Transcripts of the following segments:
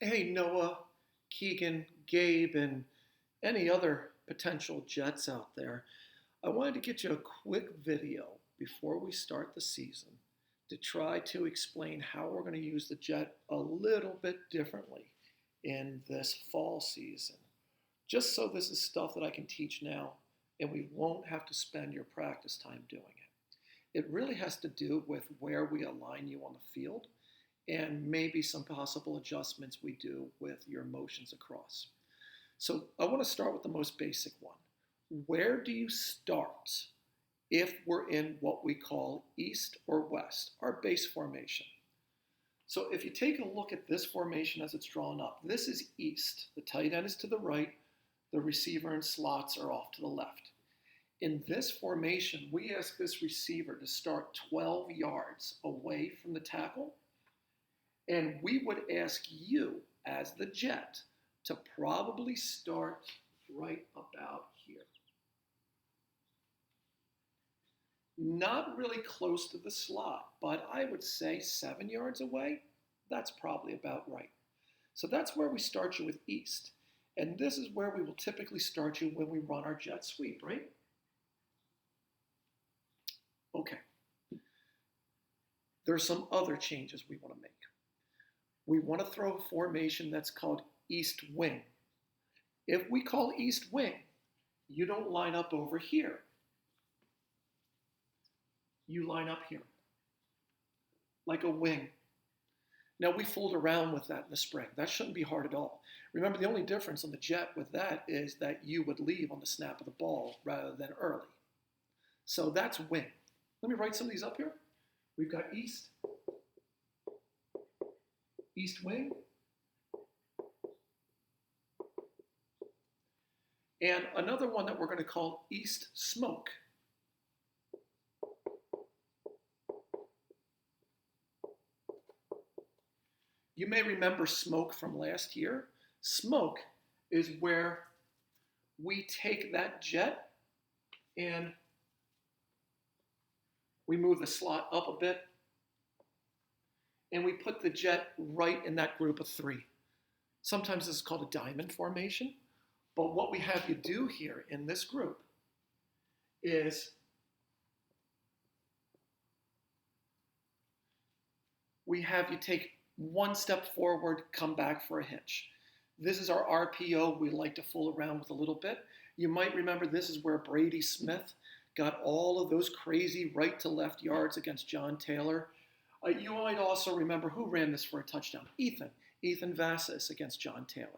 Hey, Noah, Keegan, Gabe, and any other potential Jets out there. I wanted to get you a quick video before we start the season to try to explain how we're going to use the Jet a little bit differently in this fall season. Just so this is stuff that I can teach now and we won't have to spend your practice time doing it. It really has to do with where we align you on the field and maybe some possible adjustments we do with your motions across. So I want to start with the most basic one. Where do you start if we're in what we call east or west, our base formation? So if you take a look at this formation as it's drawn up, this is east. The tight end is to the right, the receiver and slots are off to the left. In this formation, we ask this receiver to start 12 yards away from the tackle, and we would ask you, as the Jet, to probably start right about here. Not really close to the slot, but I would say 7 yards away. That's probably about right. So that's where we start you with east. And this is where we will typically start you when we run our jet sweep, right? Okay. There's some other changes we want to make. We want to throw a formation that's called east wing. If we call east wing, you don't line up over here. You line up here, like a wing. Now, we fooled around with that in the spring. That shouldn't be hard at all. Remember, the only difference on the jet with that is that you would leave on the snap of the ball rather than early. So that's wing. Let me write some of these up here. We've got east wing, and another one that we're going to call east smoke. You may remember smoke from last year. Smoke is where we take that jet and we move the slot up a bit and we put the jet right in that group of three. Sometimes this is called a diamond formation, but what we have you do here in this group is we have you take one step forward, come back for a hitch. This is our RPO we like to fool around with a little bit. You might remember this is where Brady Smith got all of those crazy right to left yards against John Taylor. You might also remember who ran this for a touchdown. Ethan Vassis against John Taylor.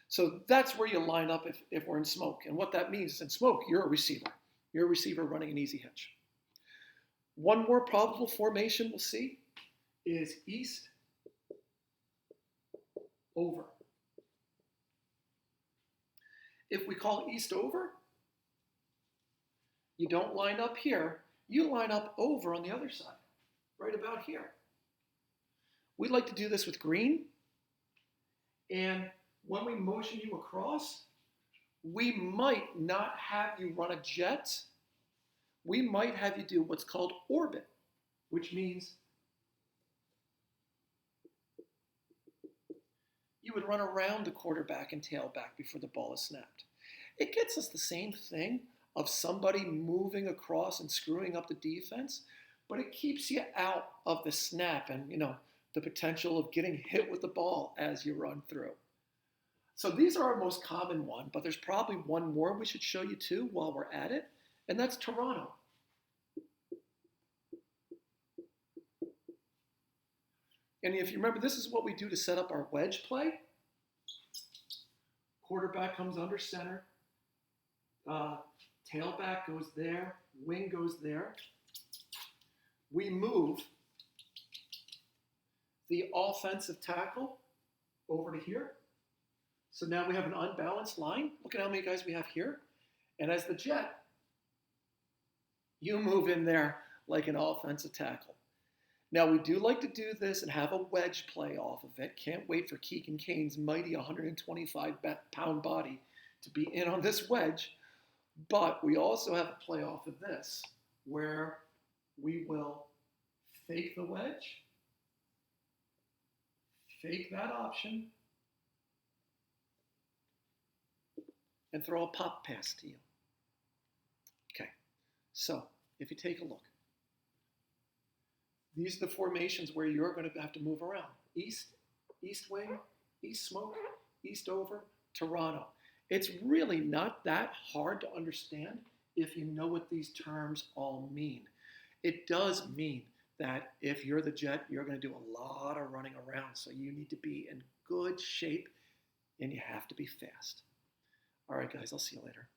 So that's where you line up if we're in smoke. And what that means is in smoke, you're a receiver. You're a receiver running an easy hitch. One more probable formation we'll see is east over. If we call east over, you don't line up here. You line up over on the other side, right about here. We like to do this with green. And when we motion you across, we might not have you run a jet. We might have you do what's called orbit, which means you would run around the quarterback and tailback before the ball is snapped. It gets us the same thing of somebody moving across and screwing up the defense, but it keeps you out of the snap and, the potential of getting hit with the ball as you run through. So these are our most common one, but there's probably one more we should show you too while we're at it, and that's Toronto. And if you remember, this is what we do to set up our wedge play. Quarterback comes under center. Tailback goes there. Wing goes there. We move the offensive tackle over to here. So now we have an unbalanced line. Look at how many guys we have here. And as the jet, you move in there like an offensive tackle. Now, we do like to do this and have a wedge play off of it. Can't wait for Keegan Kane's mighty 125-pound body to be in on this wedge. But we also have a play off of this, where we will fake the wedge, fake that option, and throw a pop pass to you. Okay, so if you take a look, these are the formations where you're going to have to move around. East, east wing, east smoke, east over, Toronto. It's really not that hard to understand if you know what these terms all mean. It does mean that if you're the Jet, you're going to do a lot of running around. So you need to be in good shape and you have to be fast. All right, guys, I'll see you later.